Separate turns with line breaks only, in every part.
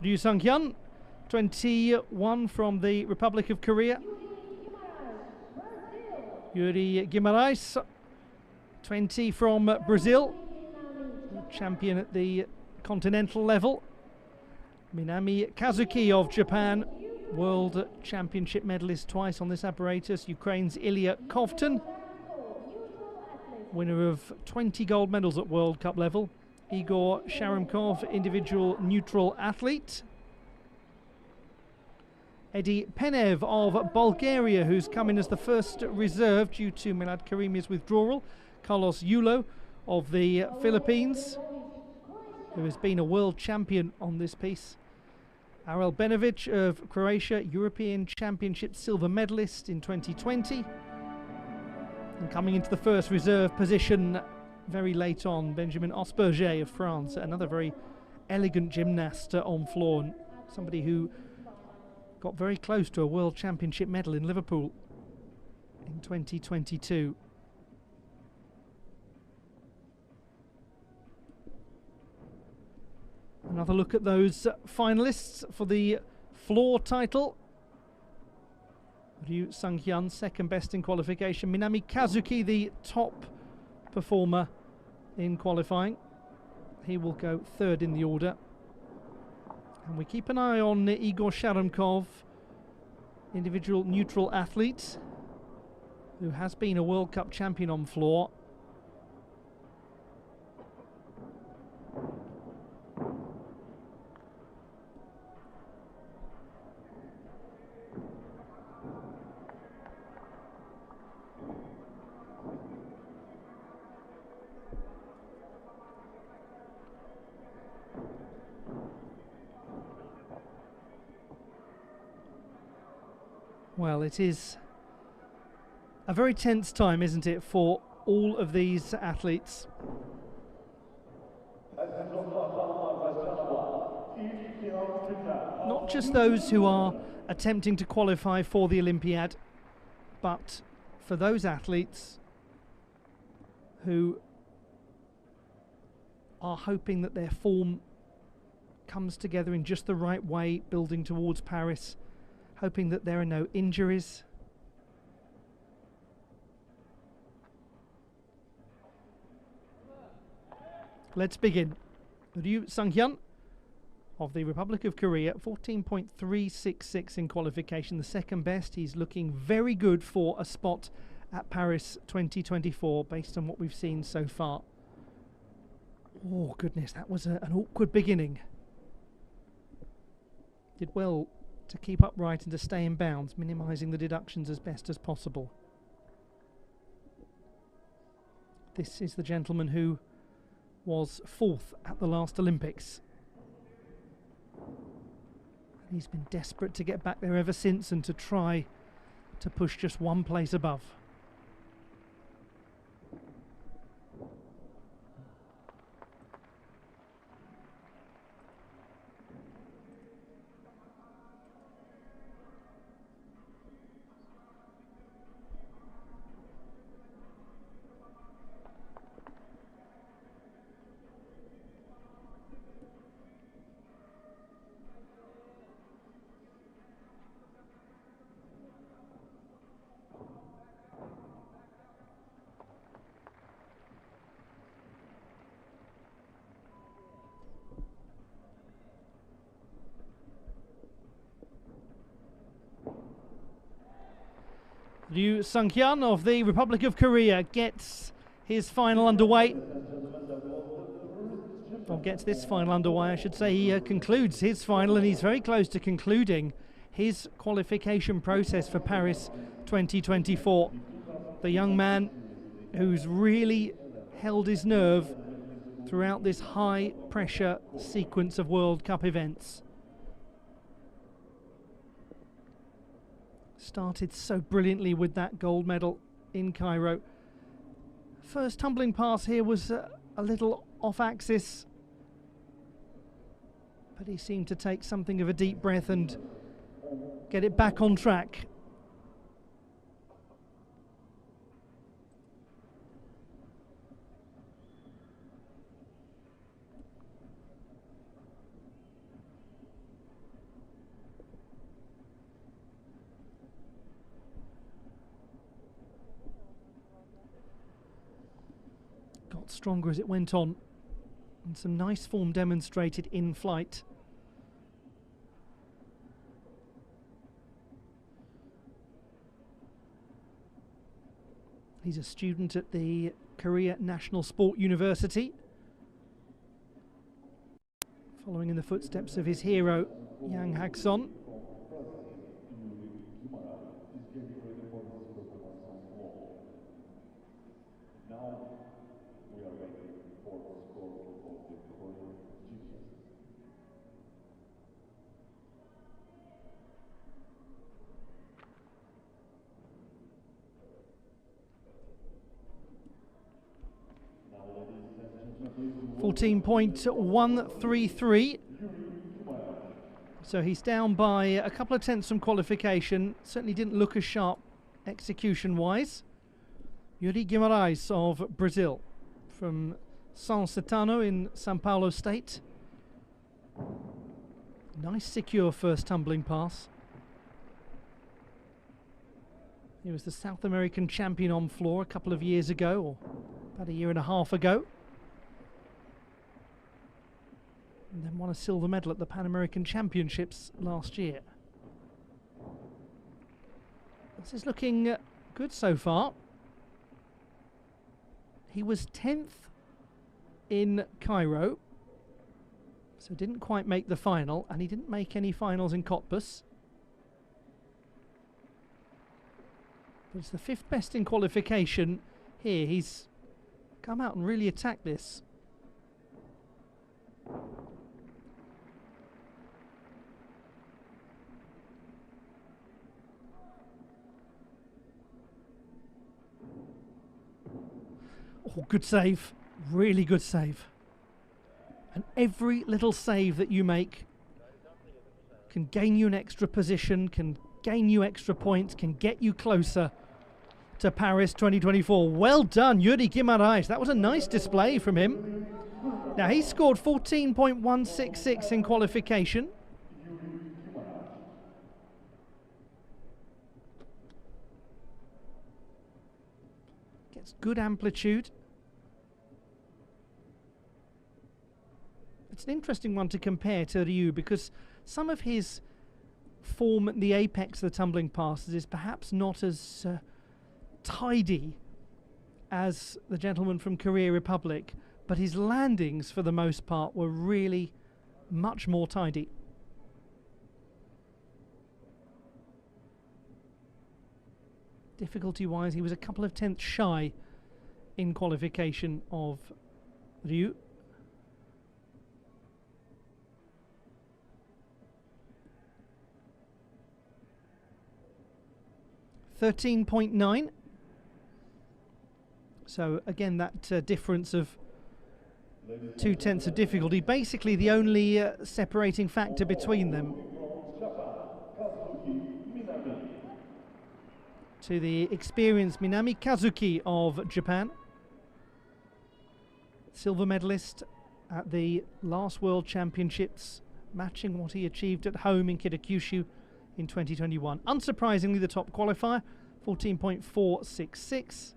Ryu Sung-hyun, 21 from the Republic of Korea. Yuri Guimarães, 20 from Brazil, champion at the continental level. Minami Kazuki of Japan, World Championship medalist twice on this apparatus. Ukraine's Ilya Kovtun, winner of 20 gold medals at World Cup level. Igor Sharamkov, individual neutral athlete. Eddie Penev of Bulgaria, who's come in as the first reserve due to Milad Karimi's withdrawal. Carlos Yulo of the Philippines, who has been a world champion on this piece. Arel Benovic of Croatia, European Championship silver medalist in 2020. And coming into the first reserve position very late on, Benjamin Osberger of France, another very elegant gymnast on floor, and somebody who got very close to a World Championship medal in Liverpool in 2022. Another look at those finalists for the floor title. Ryu Sung-hyun, second best in qualification. Minami Kazuki, the top performer in qualifying. He will go third in the order. And we keep an eye on Igor Sharamkov, individual neutral athlete, who has been a World Cup champion on floor. Well, it is a very tense time, isn't it, for all of these athletes. Not just those who are attempting to qualify for the Olympiad, but for those athletes who are hoping that their form comes together in just the right way, building towards Paris, hoping that there are no injuries. Let's begin. Ryu Sung-hyun of the Republic of Korea, 14.366 in qualification, the second best. He's looking very good for a spot at Paris 2024 based on what we've seen so far. Oh goodness, that was an awkward beginning. Did well to keep upright and to stay in bounds, minimising the deductions as best as possible. This is the gentleman who was fourth at the last Olympics. He's been desperate to get back there ever since and to try to push just one place above. Ryu Sung-hyun of the Republic of Korea gets his final underway. Or gets this final underway, I should say. He concludes his final, and he's very close to concluding his qualification process for Paris 2024. The young man who's really held his nerve throughout this high-pressure sequence of World Cup events. Started so brilliantly with that gold medal in Cairo. First tumbling pass here was a little off axis, but he seemed to take something of a deep breath and get it back on track. stronger as it went on, and some nice form demonstrated in flight. He's a student at the Korea National Sport University, following in the footsteps of his hero, Yang Hak-son. .133. So he's down by a couple of tenths from qualification. Certainly didn't look as sharp execution-wise. Yuri Guimarães of Brazil, from São Caetano in São Paulo State. Nice secure first tumbling pass. He was the South American champion on floor a couple of years ago, or about a year and a half ago. And then won a silver medal at the Pan American Championships last year. This is looking good so far. He was 10th in Cairo, so didn't quite make the final, and he didn't make any finals in Cottbus. But it's the 5th best in qualification here. He's come out and really attacked this. Oh, good save. Really good save. And every little save that you make can gain you an extra position, can gain you extra points, can get you closer to Paris 2024. Well done, Yuri Guimarães. That was a nice display from him. Now, he scored 14.166 in qualification. Gets good amplitude. It's an interesting one to compare to Ryu, because some of his form at the apex of the tumbling passes is perhaps not as tidy as the gentleman from Korea Republic, but his landings for the most part were really much more tidy. Difficulty wise, he was a couple of tenths shy in qualification of Ryu. .9. So again, that difference of 2 tenths of difficulty, basically the only separating factor between them. To the experienced Minami Kazuki of Japan, silver medalist at the last World Championships, matching what he achieved at home in Kitakyushu in 2021. Unsurprisingly, the top qualifier, 14.466.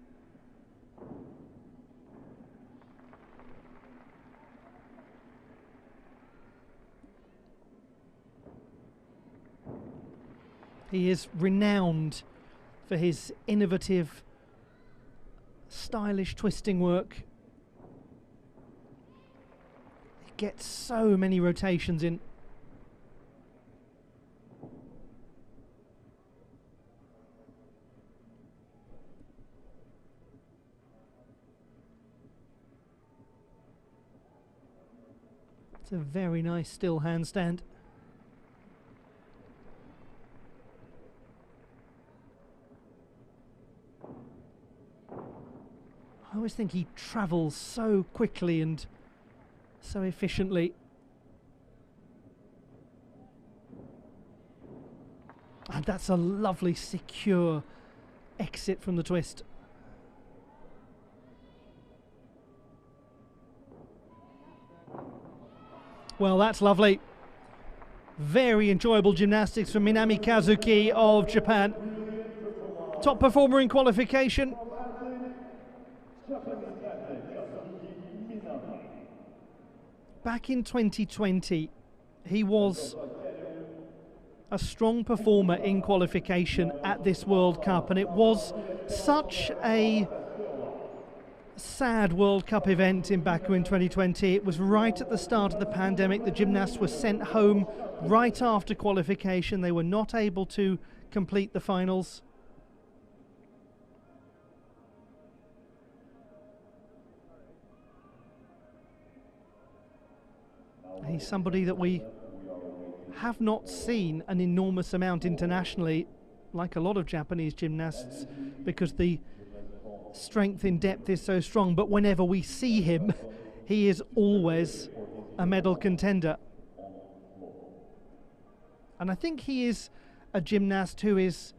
He is renowned for his innovative, stylish twisting work. He gets so many rotations in. It's a very nice still handstand. I always think he travels so quickly and so efficiently. And that's a lovely, secure exit from the twist. Well, that's lovely. Very enjoyable gymnastics from Minami Kazuki of Japan. Top performer in qualification. back in 2020, he was a strong performer in qualification at this World Cup, and it was such a sad World Cup event in Baku in 2020. It was right at the start of the pandemic. The gymnasts were sent home right after qualification. They were not able to complete the finals. He's somebody that we have not seen an enormous amount internationally, like a lot of Japanese gymnasts, because the strength in depth is so strong. But whenever we see him, he is always a medal contender. And I think he is a gymnast who is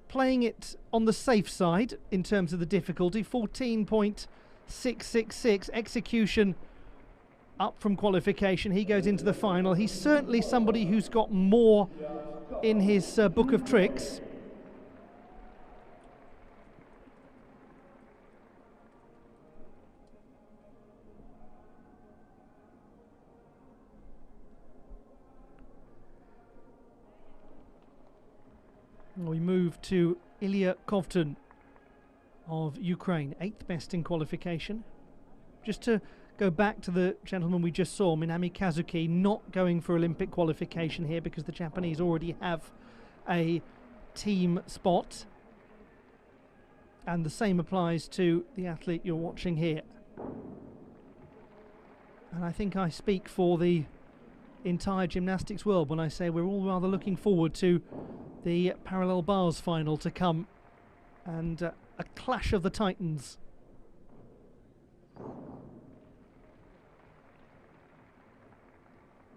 playing it on the safe side in terms of the difficulty. 14.666 execution up from qualification. He goes into the final. He's certainly somebody who's got more in his book of tricks. We move to Ilya Kovtun of Ukraine, 8th best in qualification. Just to go back to the gentleman we just saw, Minami Kazuki, not going for Olympic qualification here because the Japanese already have a team spot. And the same applies to the athlete you're watching here. And I think I speak for the entire gymnastics world when I say we're all rather looking forward to the parallel bars final to come, and a clash of the titans.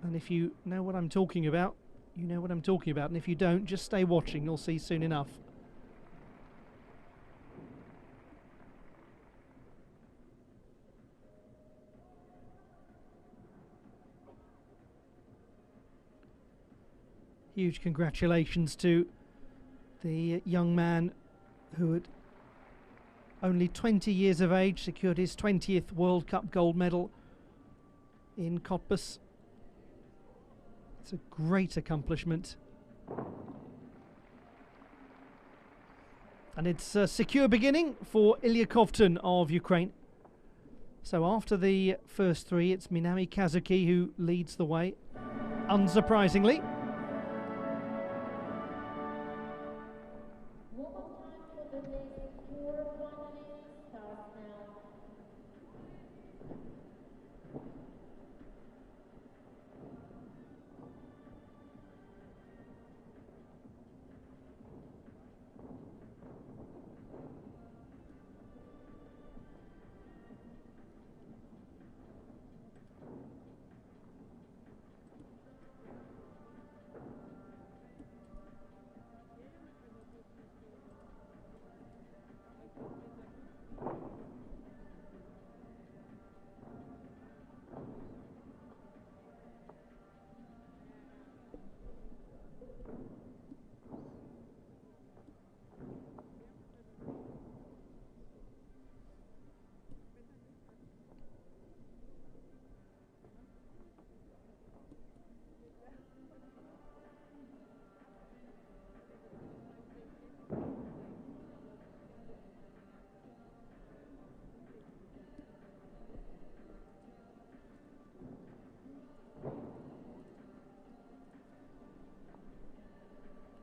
And if you know what I'm talking about, you know what I'm talking about. And if you don't, just stay watching. You'll see soon enough. Huge congratulations to the young man who at only 20 years of age secured his 20th World Cup gold medal in Cottbus. It's a great accomplishment. And it's a secure beginning for Ilya Kovtun of Ukraine. So after the first three, it's Minami Kazuki who leads the way, unsurprisingly.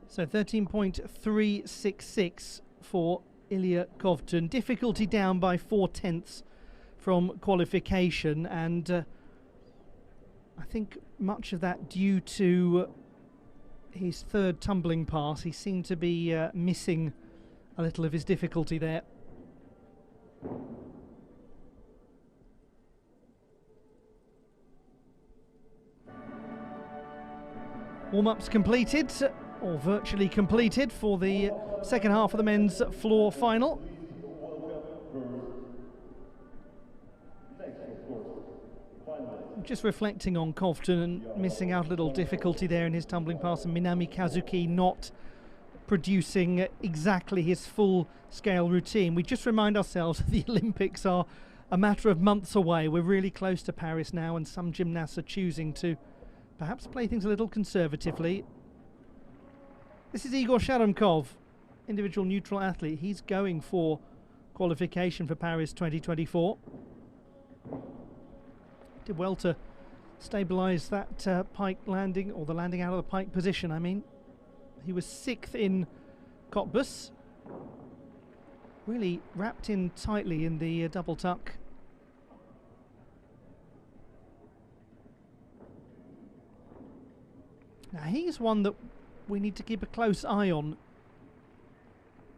So 13.366 for Ilya Kovtun. Difficulty down by 4/10 from qualification, and I think much of that due to his third tumbling pass. He seemed to be missing a little of his difficulty there. Warm-ups completed, or virtually completed, for the second half of the men's floor final. Just reflecting on Kovtun and missing out a little difficulty there in his tumbling pass, and Minami Kazuki not producing exactly his full-scale routine. We just remind ourselves that the Olympics are a matter of months away. We're really close to Paris now, and some gymnasts are choosing to perhaps play things a little conservatively. This is Igor Sharomkov, individual neutral athlete. He's going for qualification for Paris 2024. Did well to stabilise that pike landing, or the landing out of the pike position, I mean. He was 6th in Cottbus. Really wrapped in tightly in the double tuck. Now he's one that we need to keep a close eye on,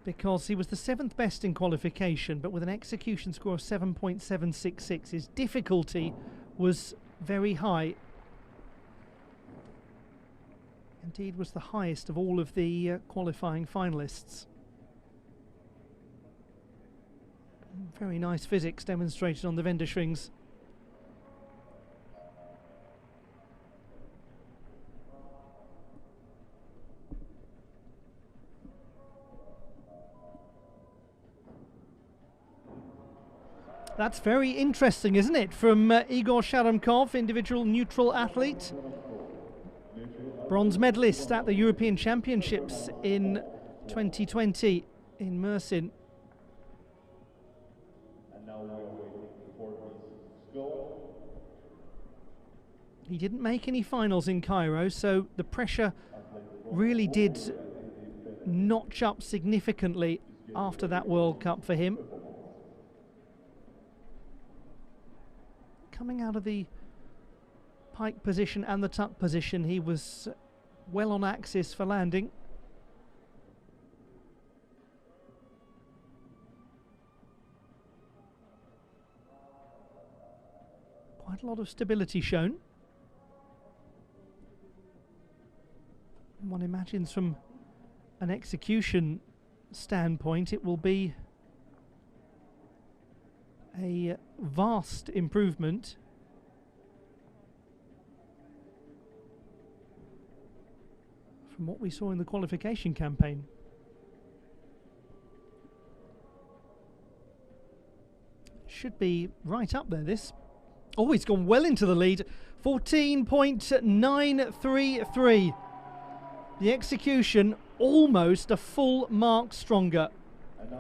because he was the 7th best in qualification, but with an execution score of 7.766. His difficulty was very high. Indeed was the highest of all of the qualifying finalists. Very nice physics demonstrated on the Wendeschwings. That's very interesting, isn't it? From Igor Sharomkov, individual neutral athlete. Bronze medalist at the European Championships in 2020 in Mersin. He didn't make any finals in Cairo, so the pressure really did notch up significantly after that World Cup for him. Coming out of the pike position and the tuck position, he was well on axis for landing. Quite a lot of stability shown. One imagines from an execution standpoint it will be a vast improvement. From what we saw in the qualification campaign. Should be right up there, this. Oh, he's gone well into the lead. 14.933. The execution almost a full mark stronger.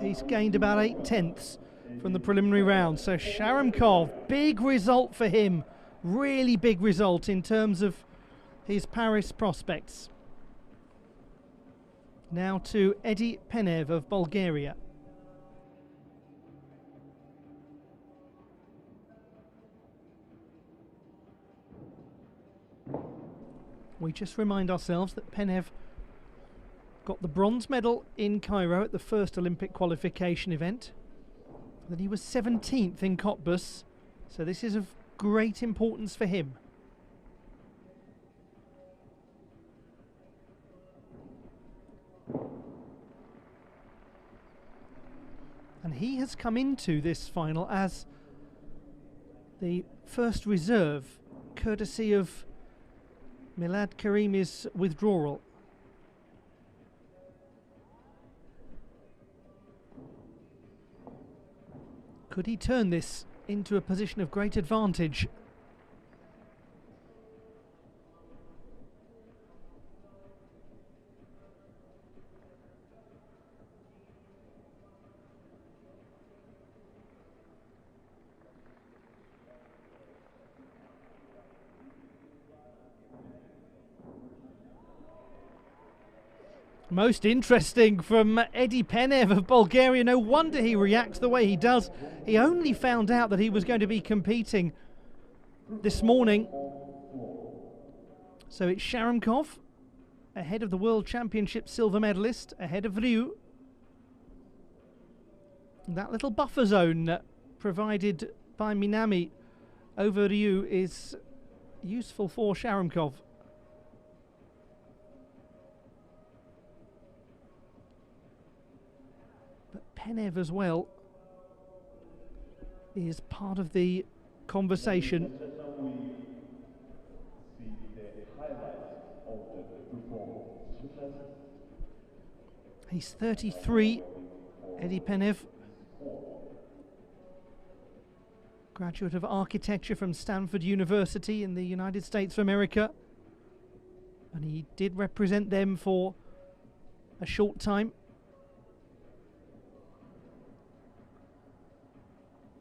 He's gained about 8/10 from the preliminary round. So Sharomkov, big result for him. Really big result in terms of his Paris prospects. Now to Edi Penev of Bulgaria. We just remind ourselves that Penev got the bronze medal in Cairo at the first Olympic qualification event. Then he was 17th in Cottbus, so this is of great importance for him. And he has come into this final as the first reserve, courtesy of Milad Karimi's withdrawal. Could he turn this into a position of great advantage? Most interesting from Edi Penev of Bulgaria. No wonder he reacts the way he does. He only found out that he was going to be competing this morning. So it's Sharomkov ahead of the World Championship silver medalist, ahead of Ryu. That little buffer zone provided by Minami over Ryu is useful for Sharomkov. Penev as well is part of the conversation. He's 33, Edi Penev. graduate of architecture from Stanford University in the United States of America. And he did represent them for a short time.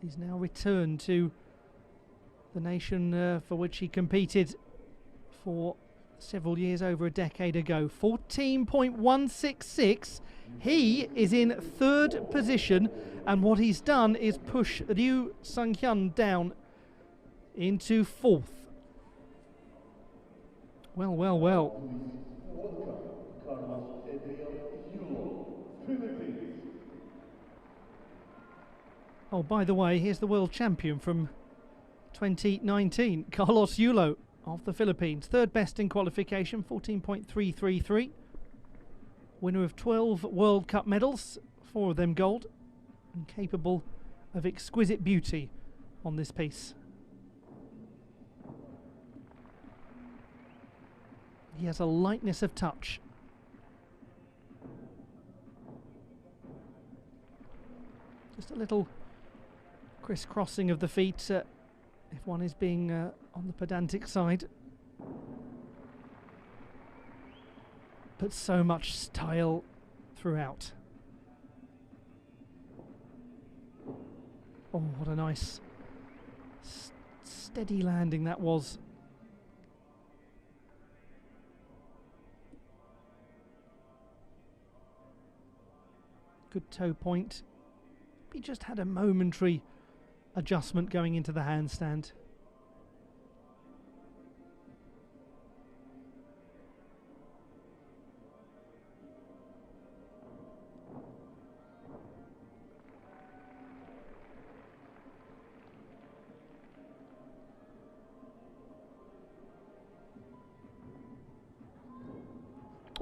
He's now returned to the nation for which he competed for several years, over a decade ago. 14.166. He is in third position, and what he's done is push Ryu Sang-hyun down into fourth. Well, well, well. Oh, by the way, here's the world champion from 2019, Carlos Yulo of the Philippines. Third best in qualification, 14.333. Winner of 12 World Cup medals, 4 of them gold, and capable of exquisite beauty on this piece. He has a lightness of touch. Just a little crisscrossing of the feet if one is being on the pedantic side. But so much style throughout. Oh, what a nice steady landing that was. Good toe point. He just had a momentary adjustment going into the handstand.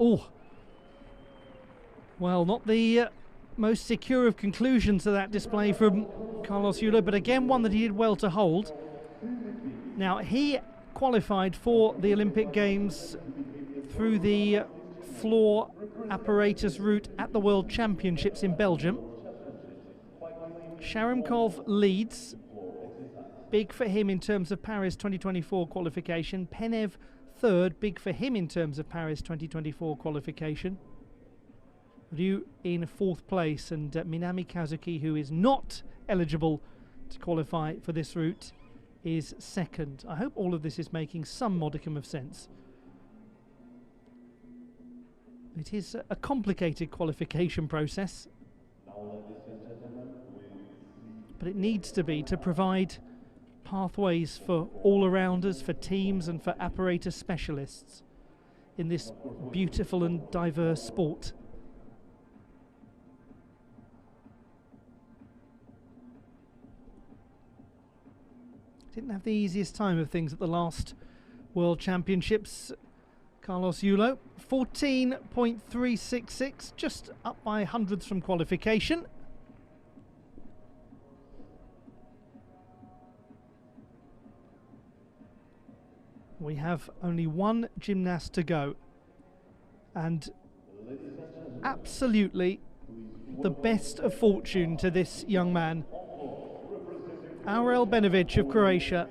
Oh, well, not the most secure of conclusions to that display from Carlos Yulo, but again one that he did well to hold. Now, he qualified for the Olympic Games through the floor apparatus route at the World Championships in Belgium. Sharamkov leads, big for him in terms of Paris 2024 qualification. Penev third, big for him in terms of Paris 2024 qualification. Ryu in fourth place, and Minami Kazuki, who is not eligible to qualify for this route, is second. I hope all of this is making some modicum of sense. It is a complicated qualification process, but it needs to be, to provide pathways for all-arounders, for teams and for apparatus specialists in this beautiful and diverse sport. Didn't have the easiest time of things at the last World Championships. Carlos Yulo, 14.366, just up by hundredths from qualification. We have only one gymnast to go, and absolutely the best of fortune to this young man. Aurel Benovic of Croatia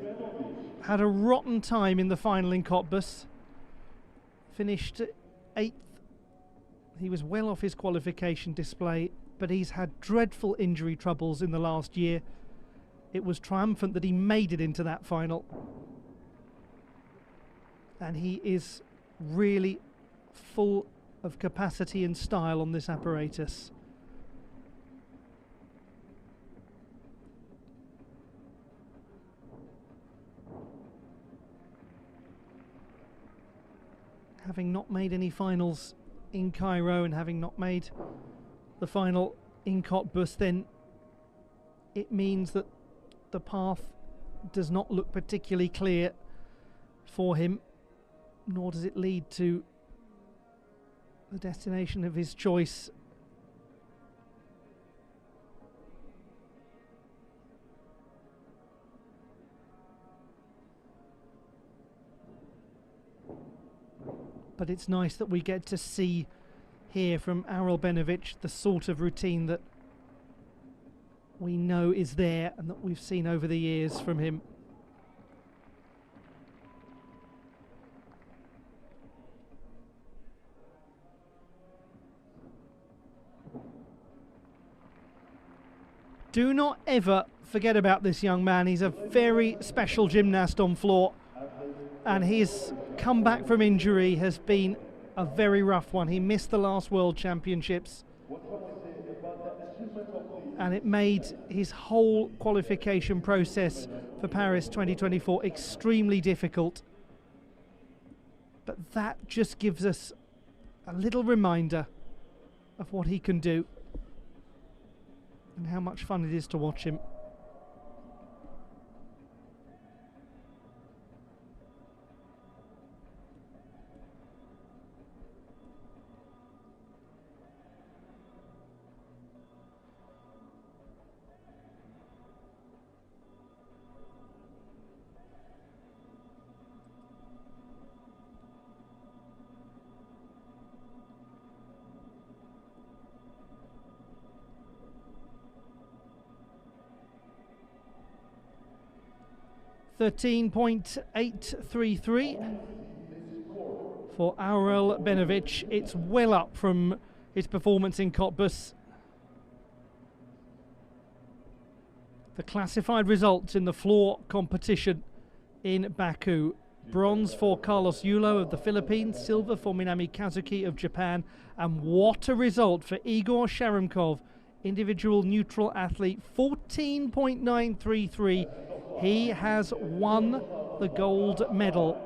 had a rotten time in the final in Cottbus, finished 8th. He was well off his qualification display, but he's had dreadful injury troubles in the last year. It was triumphant that he made it into that final. And he is really full of capacity and style on this apparatus. Having not made any finals in Cairo and having not made the final in Cottbus, then it means that the path does not look particularly clear for him, nor does it lead to the destination of his choice. But it's nice that we get to see here from Aurel Benovic the sort of routine that we know is there and that we've seen over the years from him. Do not ever forget about this young man. He's a very special gymnast on floor, and his comeback from injury has been a very rough one. He missed the last World Championships, and it made his whole qualification process for Paris 2024 extremely difficult. But that just gives us a little reminder of what he can do and how much fun it is to watch him. .833 for Aurel Benovic. It's well up from his performance in Cottbus. The classified results in the floor competition in Baku: bronze for Carlos Yulo of the Philippines, silver for Minami Kazuki of Japan, and what a result for Igor Sharamkov, individual neutral athlete, 14.933. He has won the gold medal